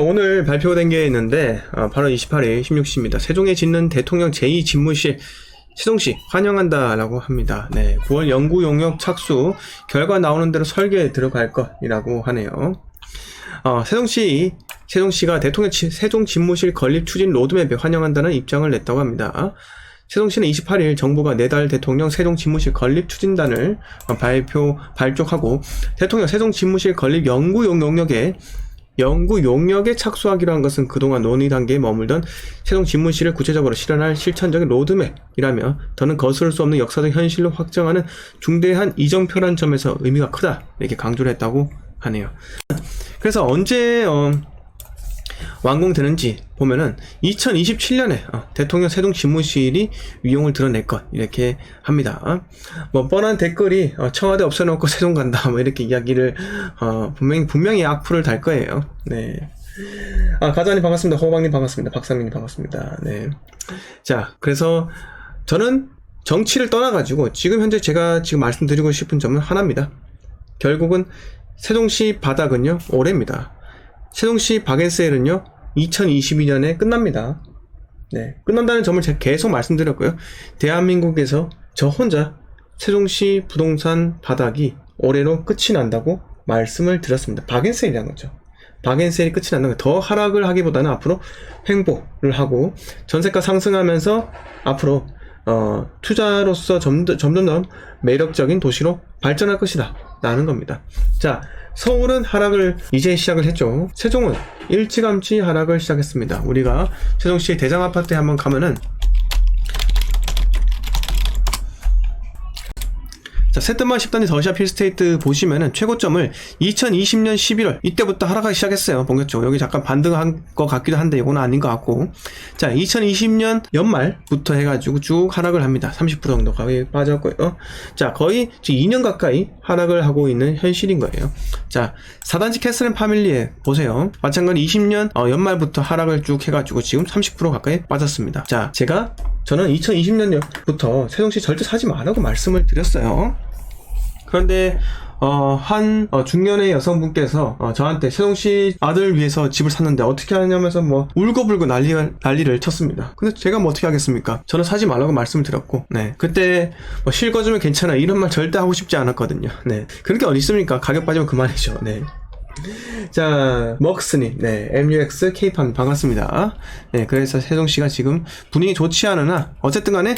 오늘 발표된 게 있는데 8월 28일 16시입니다. 세종에 짓는 대통령 제2집무실 세종시 환영한다라고 합니다. 네, 9월 연구 용역 착수 결과 나오는 대로 설계에 들어갈 것이라고 하네요. 세종시가 대통령 세종 집무실 건립 추진 로드맵에 환영한다는 입장을 냈다고 합니다. 세종시는 28일 정부가 내달 대통령 세종 집무실 건립 추진단을 발족하고 대통령 세종 집무실 건립 연구 용역에 착수하기로 한 것은 그동안 논의 단계에 머물던 세종 집무실을 구체적으로 실현할 실천적인 로드맵이라며 더는 거스를 수 없는 역사적 현실로 확정하는 중대한 이정표란 점에서 의미가 크다 이렇게 강조를 했다고 하네요. 그래서 언제 완공되는지 보면은 2027년에 대통령 세종 집무실이 위용을 드러낼 것 이렇게 합니다. 뭐 뻔한 댓글이 청와대 없애놓고 세종 간다 뭐 이렇게 이야기를 분명히 악플을 달 거예요. 네. 가자님 반갑습니다. 호박님 반갑습니다. 박상민님 반갑습니다. 네. 자, 그래서 저는 정치를 떠나가지고 지금 현재 제가 지금 말씀드리고 싶은 점은 하나입니다. 결국은 세종시 바닥은요 올해입니다. 세종시 박앤세일은요 2022년에 끝납니다. 네, 끝난다는 점을 제가 계속 말씀드렸고요. 대한민국에서 저 혼자 세종시 부동산 바닥이 올해로 끝이 난다고 말씀을 드렸습니다. 박앤세일이라는 거죠. 박앤세일이 끝이 난다는 거예요. 더 하락을 하기보다는 앞으로 횡보를 하고 전세가 상승하면서 앞으로 투자로서 점점 더 매력적인 도시로 발전할 것이다 라는 겁니다. 자, 서울은 하락을 이제 시작을 했죠. 세종은 일찌감치 하락을 시작했습니다. 우리가 세종시 대장아파트에 한번 가면은 자, 세트만 10단지 더시아 필스테이트 보시면은 최고점을 2020년 11월 이때부터 하락하기 시작했어요. 본격적으로. 여기 잠깐 반등한 것 같기도 한데 이거는 아닌 것 같고, 자 2020년 연말부터 해가지고 쭉 하락을 합니다. 30% 정도 가까이 빠졌고요. 자, 거의 지금 2년 가까이 하락을 하고 있는 현실인 거예요. 자, 4단지 캐슬앤 파밀리에 보세요. 마찬가지로 20년 연말부터 하락을 쭉 해가지고 지금 30% 가까이 빠졌습니다. 자, 저는 2020년부터 세종시 절대 사지 말라고 말씀을 드렸어요. 그런데 한 중년의 여성분께서 저한테 세종시 아들 위해서 집을 샀는데 어떻게 하냐면서 뭐 울고불고 난리를 쳤습니다. 근데 제가 뭐 어떻게 하겠습니까? 저는 사지 말라고 말씀을 드렸고, 네, 그때 뭐 실거주면 괜찮아 이런 말 절대 하고 싶지 않았거든요. 네, 그런 게 어디 있습니까? 가격 빠지면 그만이죠. 네. 자, 먹스님, 네, MUX K판 반갑습니다. 네, 그래서 세종시가 지금 분위기 좋지 않으나 어쨌든 간에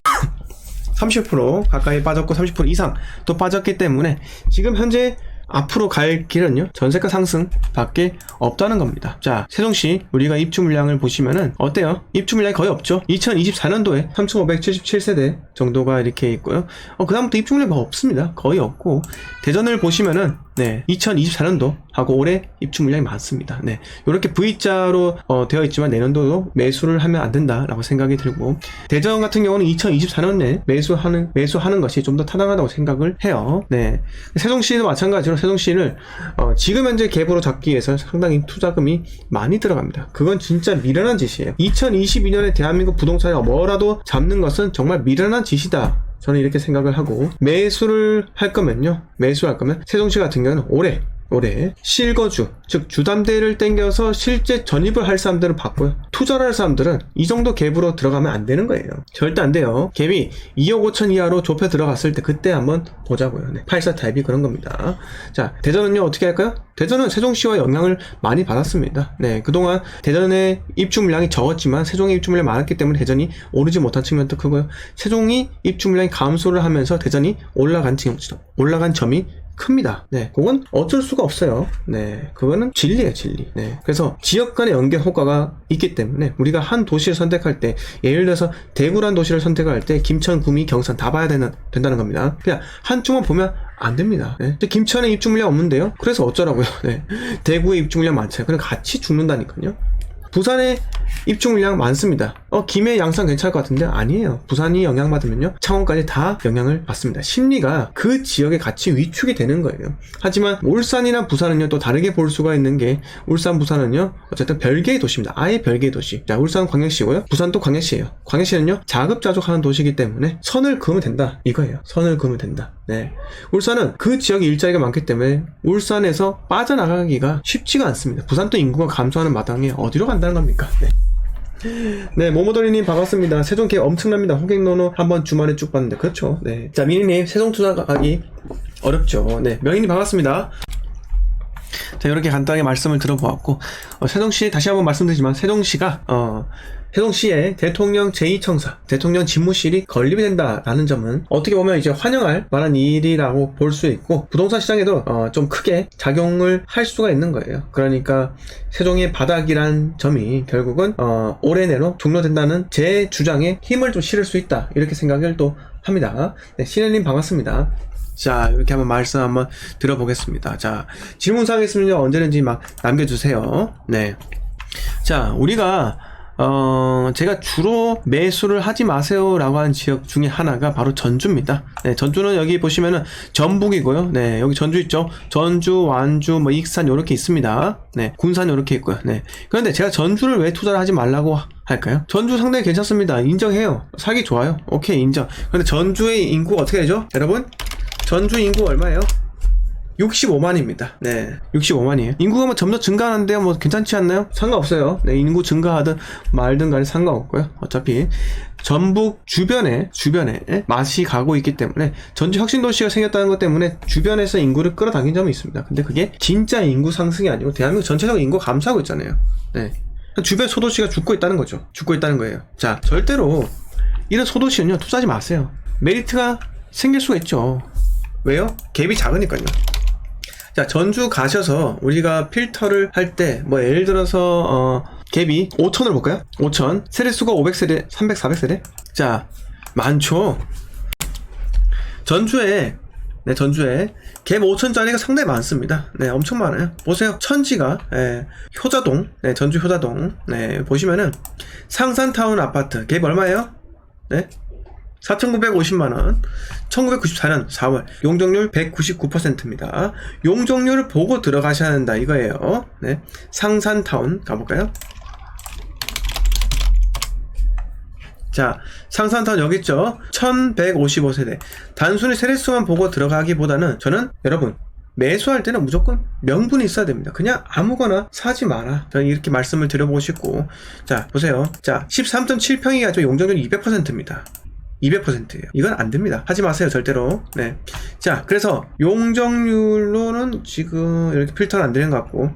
30% 가까이 빠졌고 30% 이상 또 빠졌기 때문에 지금 현재 앞으로 갈 길은요 전세가 상승 밖에 없다는 겁니다. 자, 세종시 우리가 입주 물량을 보시면은 어때요? 입주 물량이 거의 없죠. 2024년도에 3577세대 정도가 이렇게 있고요. 그 다음부터 입주 물량이 없습니다. 거의 없고, 대전을 보시면은 네, 2024년도 하고 올해 입주 물량이 많습니다. 네, 이렇게 V자로 되어 있지만 내년도도 매수를 하면 안 된다라고 생각이 들고, 대전 같은 경우는 2024년에 매수하는 것이 좀 더 타당하다고 생각을 해요. 네, 세종시도 마찬가지로 세종시를 지금 현재 갭으로 잡기 위해서 상당히 투자금이 많이 들어갑니다. 그건 진짜 미련한 짓이에요. 2022년에 대한민국 부동산에 뭐라도 잡는 것은 정말 미련한 짓이다. 저는 이렇게 생각을 하고, 매수할 거면 세종시 같은 경우는 올해 실거주, 즉 주담대를 땡겨서 실제 전입을 할 사람들은 받고요, 투자를 할 사람들은 이 정도 갭으로 들어가면 안 되는 거예요. 절대 안 돼요. 갭이 2억 5천 이하로 좁혀 들어갔을 때 그때 한번 보자고요. 네, 84 타입이 그런 겁니다. 자, 대전은요 어떻게 할까요? 대전은 세종시와 영향을 많이 받았습니다. 네, 그동안 대전의 입주 물량이 적었지만 세종의 입주 물량이 많았기 때문에 대전이 오르지 못한 측면도 크고요, 세종이 입주 물량이 감소를 하면서 대전이 올라간 점이 큽니다. 네, 그건 어쩔 수가 없어요. 네, 그거는 진리예요, 진리. 네, 그래서 지역 간의 연계 효과가 있기 때문에 우리가 한 도시를 선택할 때, 예를 들어서 대구란 도시를 선택할 때 김천, 구미, 경산 다 봐야 된다는 겁니다. 그냥 한쪽만 보면 안 됩니다. 네, 김천에 입주 물량 없는데요. 그래서 어쩌라고요? 네, 대구에 입주 물량 많잖아요. 그럼 같이 죽는다니까요. 부산에 입주 물량 많습니다. 김해 양산 괜찮을 것 같은데 아니에요. 부산이 영향받으면요 창원까지 다 영향을 받습니다. 심리가 그 지역에 같이 위축이 되는 거예요. 하지만 울산이나 부산은요 또 다르게 볼 수가 있는 게 울산 부산은요 어쨌든 별개의 도시입니다. 아예 별개의 도시. 자, 울산은 광역시고요, 부산도 광역시예요. 광역시는요 자급자족하는 도시이기 때문에 선을 그으면 된다 이거예요. 선을 그으면 된다. 네, 울산은 그 지역에 일자리가 많기 때문에 울산에서 빠져나가기가 쉽지가 않습니다. 부산도 인구가 감소하는 마당에 어디로 간다는 겁니까? 네, 모모돌이님 반갑습니다. 세종 계획 엄청납니다. 호갱노노 한번 주말에 쭉 봤는데 그렇죠. 네, 자, 미니님 세종 투자 가기 어렵죠. 네, 명희님 반갑습니다. 자, 이렇게 간단하게 말씀을 들어보았고, 세종시 다시 한번 말씀드리지만 세종시가 세종시의 대통령 제2청사, 대통령 집무실이 건립이 된다라는 점은 어떻게 보면 이제 환영할 만한 일이라고 볼 수 있고, 부동산 시장에도 좀 크게 작용을 할 수가 있는 거예요. 그러니까 세종의 바닥이란 점이 결국은 올해 내로 종료된다는 제 주장에 힘을 좀 실을 수 있다, 이렇게 생각을 또 합니다. 네, 신혜님 반갑습니다. 자, 이렇게 한번 말씀 한번 들어보겠습니다. 자, 질문사항 있으면요 언제든지 막 남겨주세요. 네. 자, 우리가 제가 주로 매수를 하지 마세요 라고 하는 지역 중에 하나가 바로 전주입니다. 네, 전주는 여기 보시면은 전북이고요. 네, 여기 전주 있죠. 전주, 완주, 뭐 익산 요렇게 있습니다. 네, 군산 요렇게 있고요. 네. 그런데 제가 전주를 왜 투자를 하지 말라고 할까요? 전주 상당히 괜찮습니다. 인정해요. 사기 좋아요. 오케이, 인정. 그런데 전주의 인구가 어떻게 되죠? 여러분? 전주 인구 얼마예요? 65만입니다. 네, 65만이에요. 인구가 뭐 점점 증가하는데요, 뭐 괜찮지 않나요? 상관없어요. 네, 인구 증가하든 말든 간에 상관없고요. 어차피 전북 주변에 맛이 가고 있기 때문에, 전주 혁신도시가 생겼다는 것 때문에 주변에서 인구를 끌어당긴 점이 있습니다. 근데 그게 진짜 인구 상승이 아니고 대한민국 전체적인 인구가 감소하고 있잖아요. 네, 주변 소도시가 죽고 있다는 거죠. 죽고 있다는 거예요. 자, 절대로 이런 소도시는요 투자하지 마세요. 메리트가 생길 수가 있죠. 왜요? 갭이 작으니까요. 자, 전주 가셔서 우리가 필터를 할 때 뭐 예를 들어서 갭이 5천을 볼까요? 5천, 세대수가 500세대, 300, 400세대? 자, 많죠. 전주에 갭 5천짜리가 상당히 많습니다. 네, 엄청 많아요. 보세요. 천지가, 효자동, 네, 전주 효자동, 네, 보시면은 상산타운 아파트 갭 얼마예요? 네, 4,950만원, 1994년 4월, 용적률 199%입니다. 용적률을 보고 들어가셔야 한다 이거예요. 네, 상산타운 가볼까요? 자, 상산타운 여기 있죠. 1155세대. 단순히 세대수만 보고 들어가기보다는 저는 여러분 매수할 때는 무조건 명분이 있어야 됩니다. 그냥 아무거나 사지 마라, 저는 이렇게 말씀을 드려보고 싶고. 자, 보세요. 자, 13.7평이 가지고 용적률 200%입니다 200%예요. 이건 안 됩니다. 하지 마세요, 절대로. 네. 자, 그래서 용적률로는 지금 이렇게 필터는 안 되는 것 같고,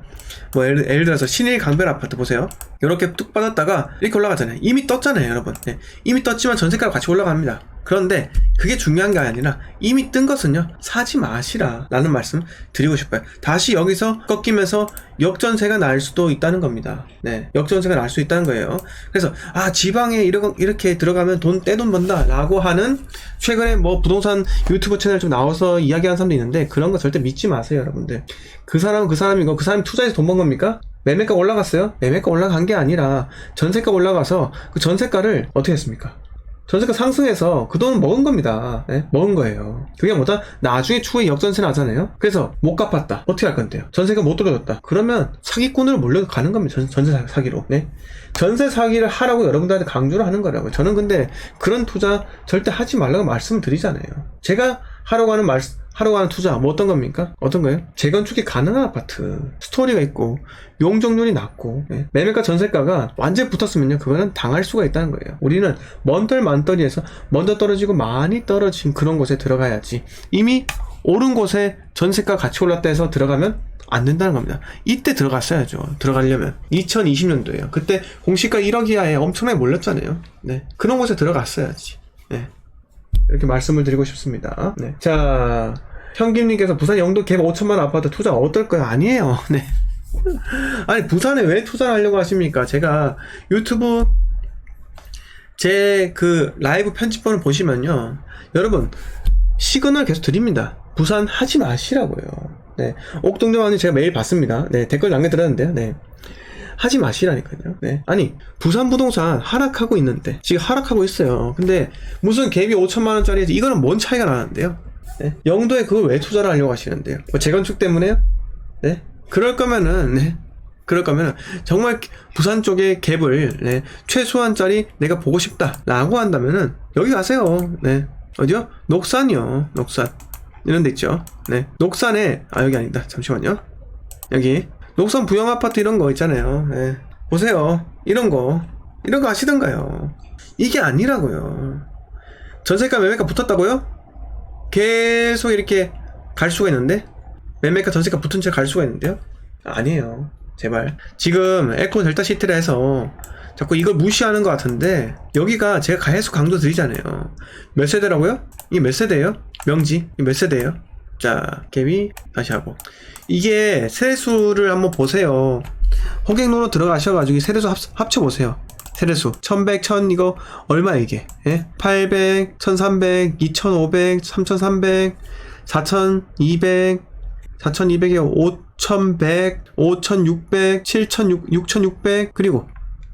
뭐 예를 들어서 신일 강변 아파트 보세요. 이렇게 뚝 빠졌다가 이렇게 올라가잖아요. 이미 떴잖아요, 여러분. 네. 이미 떴지만 전세가가 같이 올라갑니다. 그런데 그게 중요한 게 아니라 이미 뜬 것은요 사지 마시라 라는 말씀 드리고 싶어요. 다시 여기서 꺾이면서 역전세가 날 수도 있다는 겁니다. 네, 역전세가 날 수 있다는 거예요. 그래서 지방에 이렇게 들어가면 떼돈 번다 라고 하는, 최근에 뭐 부동산 유튜브 채널 좀 나와서 이야기하는 사람도 있는데 그런 거 절대 믿지 마세요, 여러분들. 그 사람은 그 사람이고, 그 사람이 투자해서 돈 번 겁니까? 매매가 올라갔어요? 매매가 올라간 게 아니라 전세가 올라가서 그 전세가를 어떻게 했습니까? 전세가 상승해서 그 돈은 먹은 겁니다. 네? 먹은 거예요. 그게 뭐다? 나중에 추후에 역전세 나잖아요. 그래서 못 갚았다. 어떻게 할 건데요? 전세가 못 들어줬다. 그러면 사기꾼으로 몰려가는 겁니다. 전세 사기로. 네? 전세 사기를 하라고 여러분들한테 강조를 하는 거라고요. 저는 근데 그런 투자 절대 하지 말라고 말씀을 드리잖아요. 제가 하라고 하는 투자 뭐 어떤 겁니까? 어떤 거예요? 재건축이 가능한 아파트, 스토리가 있고 용적률이 낮고, 네. 매매가 전세가가 완전히 붙었으면요 그거는 당할 수가 있다는 거예요. 우리는 먼 만떨이에서 먼저 떨어지고 많이 떨어진 그런 곳에 들어가야지, 이미 오른 곳에 전세가 같이 올랐다 해서 들어가면 안 된다는 겁니다. 이때 들어갔어야죠. 들어가려면 2020년도에요. 그때 공시가 1억 이하에 엄청나게 몰렸잖아요. 네, 그런 곳에 들어갔어야지. 네, 이렇게 말씀을 드리고 싶습니다. 네. 자, 현김님께서 부산 영도 갭 5천만 아파트 투자 어떨까요? 아니에요. 네. 아니, 부산에 왜 투자를 하려고 하십니까? 제가 유튜브 제 그 라이브 편집본을 보시면요, 여러분 시그널 계속 드립니다. 부산 하지 마시라고요. 네. 옥동대원님 제가 매일 봤습니다. 네, 댓글 남겨드렸는데요. 네. 하지 마시라니까요. 네. 아니 부산 부동산 하락하고 있는데 지금 하락하고 있어요. 근데 무슨 갭이 5천만원짜리에서 이거는 뭔 차이가 나는데요. 네. 영도에 그걸 왜 투자를 하려고 하시는데요? 뭐 재건축 때문에요? 네. 그럴 거면은 정말 부산 쪽의 갭을 네, 최소한짜리 내가 보고 싶다라고 한다면은 여기 가세요. 네. 어디요? 녹산이요. 녹산 이런 데 있죠. 네. 녹산에 여기 아니다. 잠시만요. 여기 녹산 부영 아파트 이런 거 있잖아요. 네. 보세요. 이런 거 하시던가요. 이게 아니라고요. 전세가 매매가 붙었다고요? 계속 이렇게 갈 수가 있는데 매매가 전세가 붙은 채 갈 수가 있는데요? 아니에요. 제발. 지금 에코 델타 시티라 해서 자꾸 이걸 무시하는 것 같은데 여기가 제가 계속 강조 드리잖아요. 몇 세대라고요? 이게 몇 세대예요? 명지 이게 몇 세대예요? 자, 갭이 다시 하고 이게 세대수를 한번 보세요. 호갱로로 들어가셔가지고 이 세대수 합쳐보세요. 세대수 1100, 1000 이거 얼마 이게? 예? 800, 1300, 2500, 3300, 4200, 4200에 5100, 5600, 6600 그리고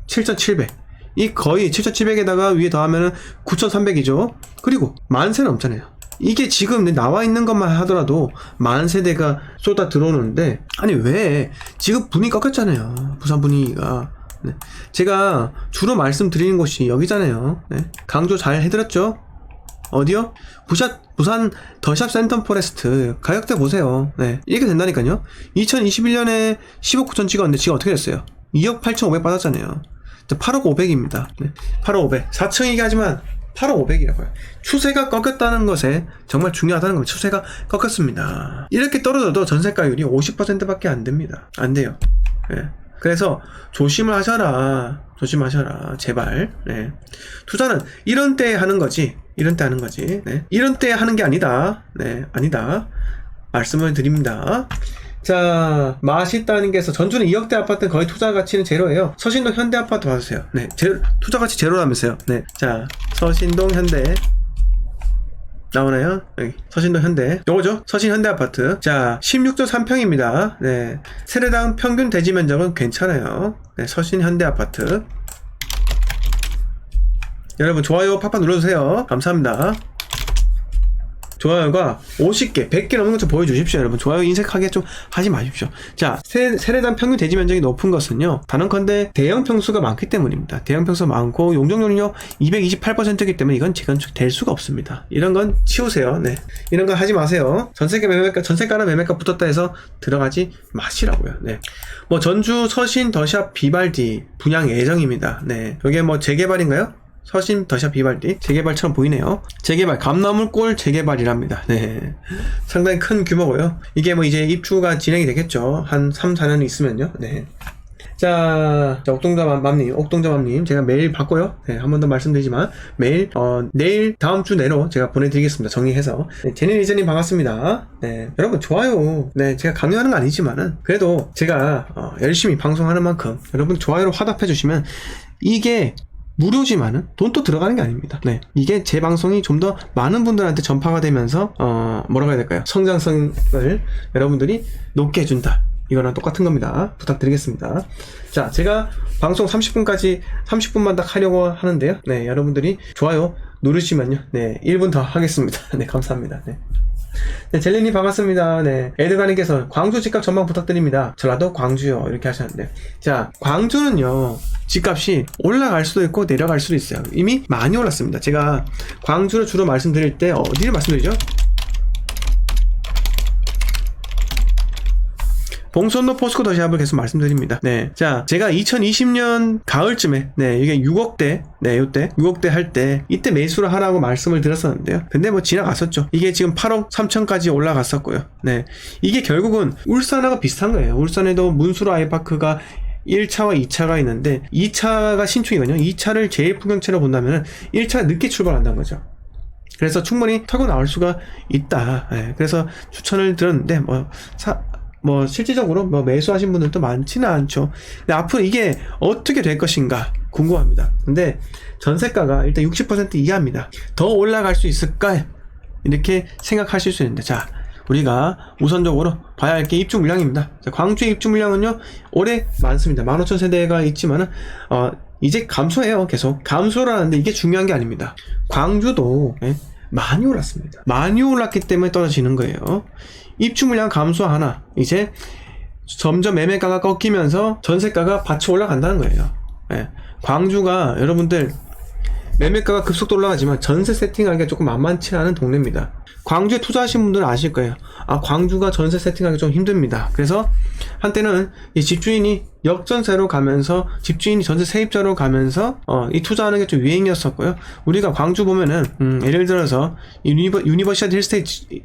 7700. 이 거의 7700에다가 위에 더하면은 9300이죠. 그리고 만세 넘잖아요. 이게 지금 나와 있는 것만 하더라도 만 세대가 쏟아 들어오는데 아니 왜 지금 분위기 꺾였잖아요. 부산 분위기가. 네. 제가 주로 말씀드리는 곳이 여기잖아요. 네. 강조 잘 해드렸죠. 어디요? 부산 더샵 센텀 포레스트 가격대 보세요. 네. 이렇게 된다니까요. 2021년에 10억 9천 찍었는데 지금 어떻게 됐어요? 2억 8천 5백 받았잖아요. 8억 5백입니다. 네. 8억 5백 4층이긴 하지만 8억 5백이라고요. 추세가 꺾였다는 것에 정말 중요하다는 겁니다. 추세가 꺾였습니다. 이렇게 떨어져도 전세가율이 50%밖에 안 됩니다. 안 돼요. 네. 그래서 조심을 하셔라. 제발. 네. 투자는 이런 때 하는 거지. 네. 이런 때 하는 게 아니다. 네, 아니다. 말씀을 드립니다. 자, 맛있다님께서 전주는 2억대 아파트는 거의 투자 가치는 제로예요. 서신동 현대 아파트 봐주세요. 네, 투자 가치 제로라면서요. 네, 자, 서신동 현대 나오나요? 여기 서신동 현대 요거죠? 서신 현대 아파트. 자, 16.3평입니다. 네, 세대당 평균 대지 면적은 괜찮아요. 네, 서신 현대 아파트. 여러분 좋아요 팍팍 눌러주세요. 감사합니다. 좋아요가 50개, 100개 넘는 것 좀 보여주십시오. 여러분 좋아요 인색하게 좀 하지 마십시오. 자, 세대당 평균 대지 면적이 높은 것은요, 단언컨대 대형 평수가 많기 때문입니다. 대형 평수가 많고 용적률은요 228%이기 때문에 이건 재건축 될 수가 없습니다. 이런 건 치우세요. 네, 이런 거 하지 마세요. 전세가나 매매가 붙었다 해서 들어가지 마시라고요. 네, 뭐 전주 서신 더샵 비발디 분양 예정입니다. 네, 여기에 뭐 재개발인가요? 서신 더샵 비발디 재개발처럼 보이네요. 재개발 감나물골 재개발이랍니다. 네, 상당히 큰 규모고요. 이게 뭐 이제 입주가 진행이 되겠죠. 한 3-4년 있으면요. 네. 자, 옥동자맘님 제가 메일 받고요. 네, 한 번 더 말씀드리지만 메일 내일 다음 주 내로 제가 보내드리겠습니다. 정리해서. 네, 제니 리저님 반갑습니다. 네, 여러분 좋아요. 네, 제가 강요하는 건 아니지만은 그래도 제가 열심히 방송하는 만큼 여러분 좋아요로 화답해 주시면 이게 무료지만은 돈 또 들어가는 게 아닙니다. 네, 이게 제 방송이 좀 더 많은 분들한테 전파가 되면서 뭐라고 해야 될까요? 성장성을 여러분들이 높게 해준다. 이거랑 똑같은 겁니다. 부탁드리겠습니다. 자, 제가 방송 30분만 딱 하려고 하는데요. 네, 여러분들이 좋아요 누르시면요. 네, 1분 더 하겠습니다. 네, 감사합니다. 네. 네, 젤리님 반갑습니다. 네, 에드가님께서 광주 집값 전망 부탁드립니다. 전라도 광주요 이렇게 하셨는데, 자, 광주는요 집값이 올라갈 수도 있고 내려갈 수도 있어요. 이미 많이 올랐습니다. 제가 광주를 주로 말씀드릴 때 어디를 말씀드리죠? 봉선로 포스코 더샵을 계속 말씀드립니다. 네, 자, 제가 2020년 가을쯤에 이게 6억대, 요때 6억대 할 때 이때 매수를 하라고 말씀을 드렸었는데요. 근데 뭐 지나갔었죠. 이게 지금 8억 3천까지 올라갔었고요. 네, 이게 결국은 울산하고 비슷한 거예요. 울산에도 문수로 아이파크가 1차와 2차가 있는데 2차가 신축이거든요. 2차를 제1풍경채로 본다면 1차가 늦게 출발한다는 거죠. 그래서 충분히 타고 나올 수가 있다. 네, 그래서 추천을 드렸는데 실질적으로 매수하신 분들도 많지는 않죠. 근데 앞으로 이게 어떻게 될 것인가 궁금합니다. 근데 전세가가 일단 60% 이하입니다. 더 올라갈 수 있을까? 이렇게 생각하실 수 있는데, 자, 우리가 우선적으로 봐야 할 게 입주 물량입니다. 자, 광주의 입주 물량은요 올해 많습니다. 15,000세대가 있지만은 이제 감소해요. 계속 감소라는데 이게 중요한 게 아닙니다. 광주도 많이 올랐습니다. 많이 올랐기 때문에 떨어지는 거예요. 입주 물량 감소하나 이제 점점 매매가가 꺾이면서 전세가가 받쳐 올라간다는 거예요. 광주가 여러분들 매매가가 급속도로 올라가지만 전세 세팅하기가 조금 만만치 않은 동네입니다. 광주에 투자하신 분들은 아실 거예요. 광주가 전세 세팅하기 좀 힘듭니다. 그래서 한때는 이 집주인이 역전세로 가면서 집주인이 전세 세입자로 가면서 이 투자하는 게 좀 유행이었었고요. 우리가 광주 보면은 예를 들어서 유니버시아드 힐스테이트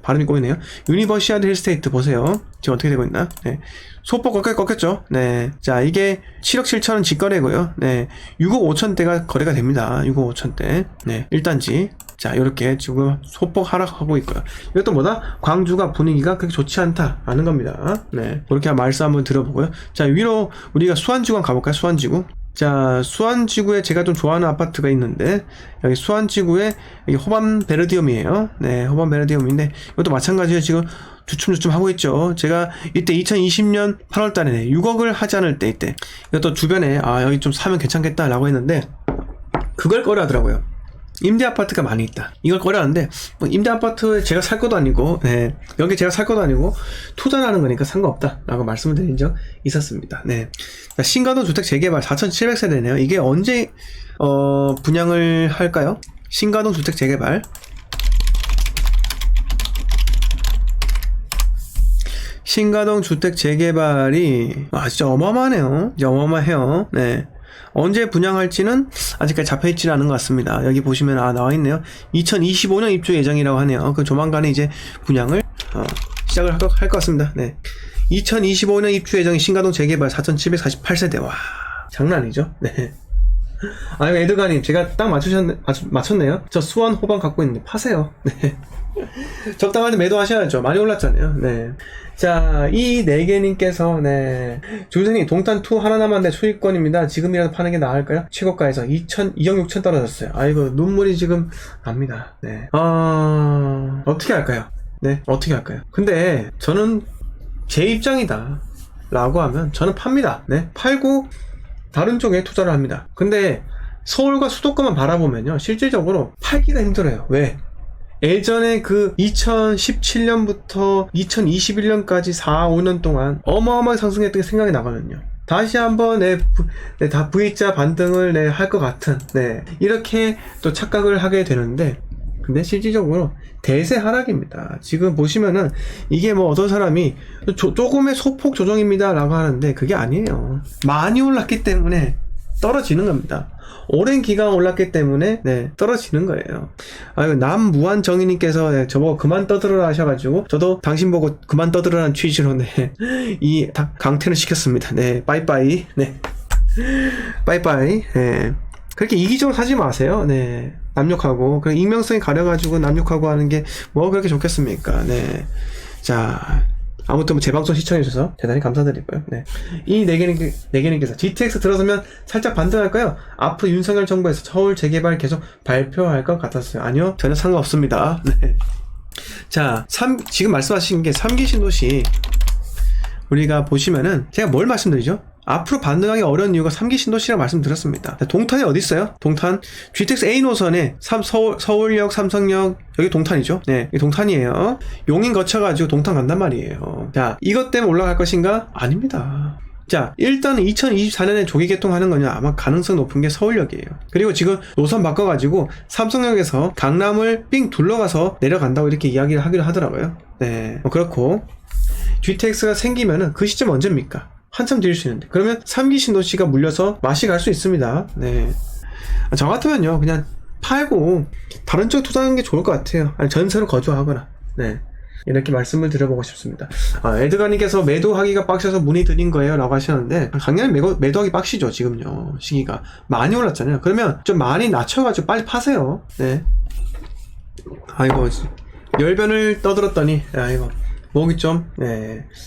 발음이 꼬이네요. 유니버시아드 힐스테이트 보세요. 지금 어떻게 되고 있나? 네. 소폭 꺾였죠. 네. 자, 이게 7억 7천원 직거래고요. 네. 6억 5천대가 거래가 됩니다. 6억 5천대. 네. 1단지. 자, 이렇게 지금 소폭 하락하고 있고요. 이것도 뭐다? 광주가 분위기가 그렇게 좋지 않다라는 겁니다. 네. 그렇게 말씀 한번 들어보고요. 자, 위로 우리가 수안지구 한번 가볼까요? 수안지구. 자, 수안지구에 제가 좀 좋아하는 아파트가 있는데, 여기 수안지구에 여기 호반 베르디움이에요. 네, 호반 베르디움인데, 이것도 마찬가지로 지금 주춤주춤 하고 있죠. 제가 이때 2020년 8월 달에 6억을 하지 않을 때 이때, 이것도 주변에, 여기 좀 사면 괜찮겠다라고 했는데, 그걸 꺼려하더라고요. 임대 아파트가 많이 있다. 이걸 꺼려하는데 뭐 임대 아파트에 제가 살 것도 아니고, 네, 여기 제가 살 것도 아니고 투자를 하는 거니까 상관없다라고 말씀을 드린 적 있었습니다. 네, 자, 신가동 주택 재개발 4,700세대네요. 이게 언제 분양을 할까요? 신가동 주택 재개발. 신가동 주택 재개발이 진짜 어마어마하네요. 진짜 어마어마해요. 네. 언제 분양할지는 아직까지 잡혀있지는 않은 것 같습니다. 여기 보시면 나와있네요. 2025년 입주 예정이라고 하네요. 그 조만간에 이제 분양을 시작을 할 것 같습니다. 네. 2025년 입주 예정인 신가동 재개발 4,748세대. 와, 장난 아니죠? 네. 에드가님, 제가 딱 맞췄네요. 저 수원 호반 갖고 있는데 파세요. 네. 적당한 데 매도하셔야죠. 많이 올랐잖아요. 네. 자, 이 4개님께서, 네. 조선이 동탄2 하나 남았는데 소유권입니다. 지금이라도 파는 게 나을까요? 최고가에서 2억 6천 떨어졌어요. 아이고, 눈물이 지금 납니다. 네. 어떻게 할까요? 네. 어떻게 할까요? 근데, 저는 제 입장이다. 라고 하면, 저는 팝니다. 네. 팔고, 다른 쪽에 투자를 합니다. 근데, 서울과 수도권만 바라보면요. 실질적으로 팔기가 힘들어요. 왜? 예전에 그 2017년부터 2021년까지 4, 5년 동안 어마어마하게 상승했던 게 생각이 나거든요. 다시 한번 다 V자 반등을 할 것 같은, 이렇게 또 착각을 하게 되는데, 근데 실질적으로 대세 하락입니다. 지금 보시면은 이게 뭐 어떤 사람이 조금의 소폭 조정입니다 라고 하는데 그게 아니에요. 많이 올랐기 때문에 떨어지는 겁니다. 오랜 기간 올랐기 때문에 떨어지는 거예요. 남무한 정의님께서 저보고 그만 떠들어라 하셔가지고 저도 당신 보고 그만 떠들어라는 취지로 이 강퇴를 시켰습니다. 네, 빠이빠이. 네, 빠이빠이. 네. 그렇게 이기적으로 사지 마세요. 네, 남욕하고 그 익명성이 가려가지고 남욕하고 하는 게 뭐 그렇게 좋겠습니까? 네, 자. 아무튼 제 방송 시청해주셔서 대단히 감사드리고요. 네. 이 4개님께서 GTX 들어서면 살짝 반등할까요? 앞으로 윤석열 정부에서 서울 재개발 계속 발표할 것 같았어요. 아니요, 전혀 상관없습니다. 네. 자, 지금 말씀하신 게 3기 신도시 우리가 보시면은 제가 뭘 말씀드리죠? 앞으로 반등하기 어려운 이유가 3기 신도시라고 말씀드렸습니다. 동탄이 어디 있어요? 동탄 GTX A 노선에 서울역, 삼성역, 여기 동탄이죠. 네, 여기 동탄이에요. 용인 거쳐가지고 동탄 간단 말이에요. 자, 이것 때문에 올라갈 것인가? 아닙니다. 자, 일단 2024년에 조기 개통하는 거냐? 아마 가능성 높은 게 서울역이에요. 그리고 지금 노선 바꿔가지고 삼성역에서 강남을 삥 둘러가서 내려간다고 이렇게 이야기를 하기로 하더라고요. 네, 그렇고 GTX가 생기면은 그 시점 언제입니까? 한참 뒤일 수 있는데, 그러면 3기 신도시가 물려서 맛이 갈 수 있습니다. 네. 저 같으면요, 그냥 팔고 다른 쪽에 투자하는 게 좋을 것 같아요. 아니, 전세로 거주하거나. 네, 이렇게 말씀을 드려보고 싶습니다. 에드가님께서 매도하기가 빡셔서 문의 드린 거예요 라고 하시는데, 당연히 매도하기 빡시죠. 지금요, 시기가 많이 올랐잖아요. 그러면 좀 많이 낮춰가지고 빨리 파세요. 네. 아이고, 열변을 떠들었더니 목이 좀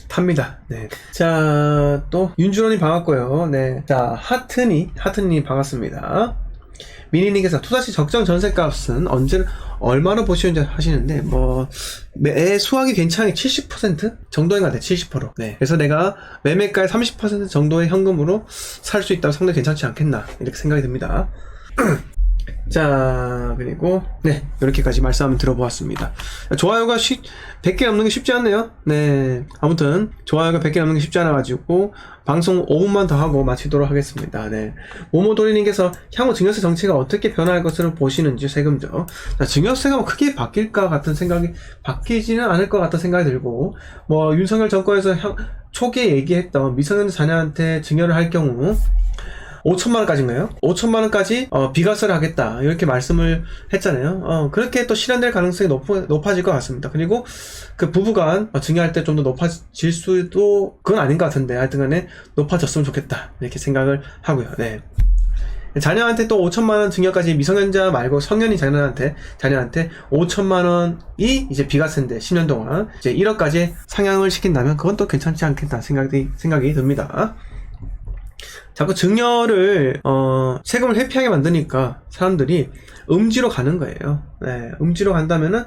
탑니다. 네. 자, 또 윤준원님 반갑고요. 네. 자, 하트님 반갑습니다. 미니님께서 투자시 적정 전세값은 얼마나 보시는지 하시는데, 매 수확이 괜찮게 70% 정도인 것 같아요. 70%. 네. 그래서 내가 매매가의 30% 정도의 현금으로 살 수 있다고 상당히 괜찮지 않겠나, 이렇게 생각이 듭니다. 자, 그리고, 네, 이렇게까지 말씀 한번 들어보았습니다. 좋아요가 100개 넘는 게 쉽지 않네요. 네. 아무튼, 좋아요가 100개 넘는 게 쉽지 않아가지고, 방송 5분만 더 하고 마치도록 하겠습니다. 네. 모모도리님께서 향후 증여세 정책가 어떻게 변화할 것으로 보시는지 세금죠. 자, 증여세가 뭐 크게 바뀔까 같은 생각이, 바뀌지는 않을 것 같은 생각이 들고, 윤석열 정권에서 초기에 얘기했던 미성년 자녀한테 증여를 할 경우, 5천만원까지인가요? 5천만원까지 비과세를 하겠다, 이렇게 말씀을 했잖아요. 그렇게 또 실현될 가능성이 높아질 것 같습니다. 그리고 그 부부간 증여할 때 좀 더 높아질 수도, 그건 아닌 것 같은데 하여튼 간에 높아졌으면 좋겠다, 이렇게 생각을 하고요. 네. 자녀한테 또 5천만원 증여까지, 미성년자 말고 성년이 자녀한테 5천만원이 이제 비과세인데 10년 동안 이제 1억까지 상향을 시킨다면 그건 또 괜찮지 않겠다 생각이 듭니다. 자꾸 증여를 세금을 회피하게 만드니까 사람들이 음지로 가는 거예요. 네, 음지로 간다면은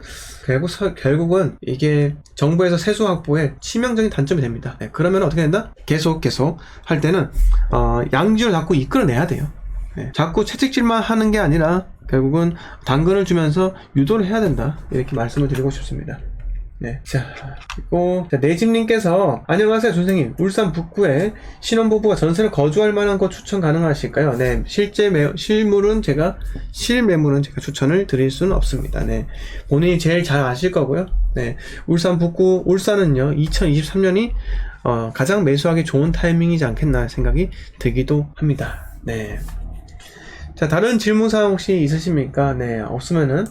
결국은 이게 정부에서 세수 확보에 치명적인 단점이 됩니다. 네, 그러면 어떻게 된다? 계속 할 때는 양지를 자꾸 이끌어내야 돼요. 네, 자꾸 채찍질만 하는 게 아니라 결국은 당근을 주면서 유도를 해야 된다, 이렇게 말씀을 드리고 싶습니다. 네. 자, 그리고, 내집님께서, 안녕하세요, 선생님. 울산 북구에 신혼부부가 전세를 거주할 만한 곳 추천 가능하실까요? 네. 실매물은 제가 추천을 드릴 수는 없습니다. 네. 본인이 제일 잘 아실 거고요. 네. 울산 북구, 울산은요, 2023년이, 가장 매수하기 좋은 타이밍이지 않겠나 생각이 들기도 합니다. 네. 자, 다른 질문사항 혹시 있으십니까? 네. 없으면은,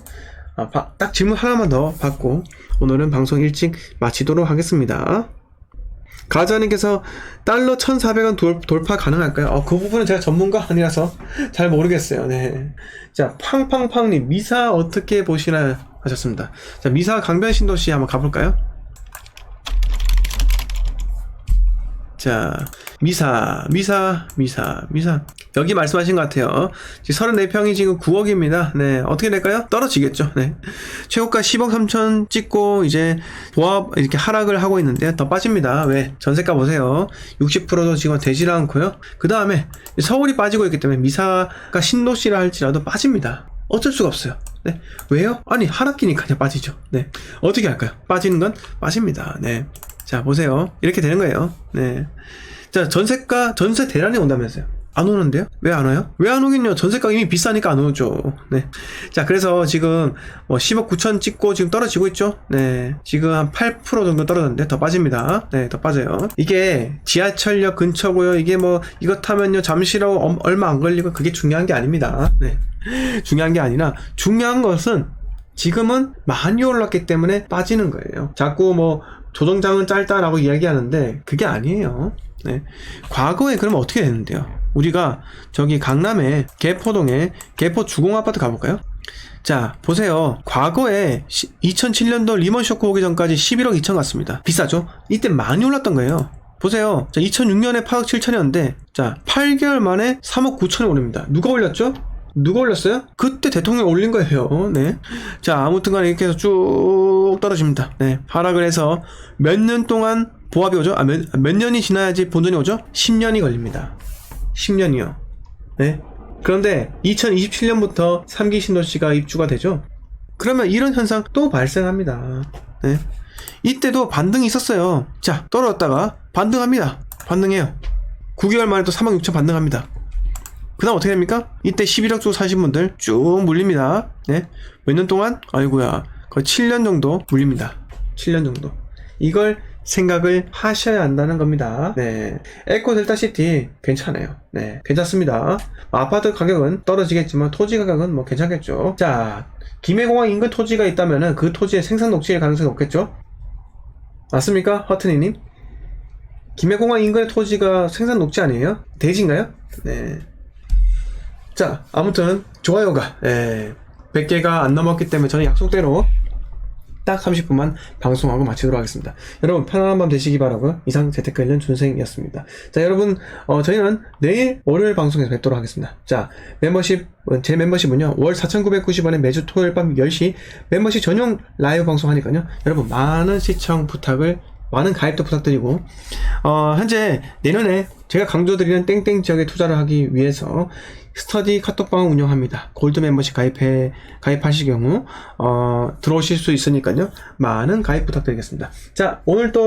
딱 질문 하나만 더 받고 오늘은 방송 일찍 마치도록 하겠습니다. 가자님께서 달러 1,400원 돌파 가능할까요? 그 부분은 제가 전문가 아니라서 잘 모르겠어요. 네. 자, 팡팡팡님, 미사 어떻게 보시나 하셨습니다. 자, 미사 강변신도시 한번 가볼까요? 자, 미사. 여기 말씀하신 것 같아요. 지금 34평이 지금 9억입니다. 네. 어떻게 될까요? 떨어지겠죠. 네. 최고가 10억 3천 찍고, 이제, 보합, 이렇게 하락을 하고 있는데, 더 빠집니다. 왜? 전세가 보세요. 60%도 지금 되질 않고요. 그 다음에, 서울이 빠지고 있기 때문에, 미사가 신도시라 할지라도 빠집니다. 어쩔 수가 없어요. 네. 왜요? 아니, 하락기니까 그냥 빠지죠. 네. 어떻게 할까요? 빠지는 건 빠집니다. 네. 자, 보세요. 이렇게 되는 거예요. 네. 자, 전세 대란이 온다면서요. 안 오는데요? 왜 안 와요? 왜 안 오긴요? 전세가 이미 비싸니까 안 오죠. 네. 자, 그래서 지금 10억 9천 찍고 지금 떨어지고 있죠? 네. 지금 한 8% 정도 떨어졌는데 더 빠집니다. 네, 더 빠져요. 이게 지하철역 근처고요. 이게 이거 타면요, 잠시라고 얼마 안 걸리고, 그게 중요한 게 아닙니다. 네. 중요한 게 아니라, 중요한 것은 지금은 많이 올랐기 때문에 빠지는 거예요. 자꾸 조정장은 짧다라고 이야기하는데 그게 아니에요. 네. 과거에 그러면 어떻게 됐는데요? 우리가 저기 강남에 개포동에 개포 주공아파트 가볼까요? 자, 보세요. 과거에 2007년도 리먼 쇼크 오기 전까지 11억 2천 갔습니다. 비싸죠? 이때 많이 올랐던 거예요. 보세요. 자, 2006년에 8억 7천이었는데, 자, 8개월 만에 3억 9천에 오릅니다. 누가 올렸죠? 누가 올렸어요? 그때 대통령이 올린 거예요. 네. 자, 아무튼 간에 이렇게 해서 쭉 떨어집니다. 네. 하락을 해서 몇 년 동안 보합이 오죠? 몇 년이 지나야지 본전이 오죠? 10년이 걸립니다. 10년이요. 네. 그런데 2027년부터 3기 신도시가 입주가 되죠? 그러면 이런 현상 또 발생합니다. 네. 이때도 반등이 있었어요. 자, 떨어졌다가 반등합니다. 반등해요. 9개월 만에 또 3억 6천 반등합니다. 그 다음 어떻게 됩니까? 이때 11억 주고 사신 분들 쭉 물립니다. 네. 몇 년 동안? 아이고야. 거의 7년 정도 물립니다. 7년 정도. 이걸 생각을 하셔야 한다는 겁니다. 네. 에코 델타시티 괜찮아요. 네. 괜찮습니다. 아파트 가격은 떨어지겠지만 토지 가격은 괜찮겠죠. 자, 김해공항 인근 토지가 있다면은 그 토지의 생산 녹지일 가능성이 없겠죠? 맞습니까? 허트니님? 김해공항 인근의 토지가 생산 녹지 아니에요? 대지인가요? 네. 자, 아무튼 좋아요가 100개가 안 넘었기 때문에 저는 약속대로 딱 30분만 방송하고 마치도록 하겠습니다. 여러분 편안한 밤 되시기 바라고요. 이상 재테크 관련 준생이었습니다. 자, 여러분 저희는 내일 월요일 방송에서 뵙도록 하겠습니다. 자, 제 멤버십은요 월 4,990원에 매주 토요일 밤 10시 멤버십 전용 라이브 방송하니까요, 여러분 많은 시청 부탁을, 많은 가입도 부탁드리고, 현재 내년에 제가 강조드리는 땡땡 지역에 투자를 하기 위해서 스터디 카톡방을 운영합니다. 골드 멤버십 가입하실 경우 들어오실 수 있으니까요, 많은 가입 부탁드리겠습니다. 자, 오늘 또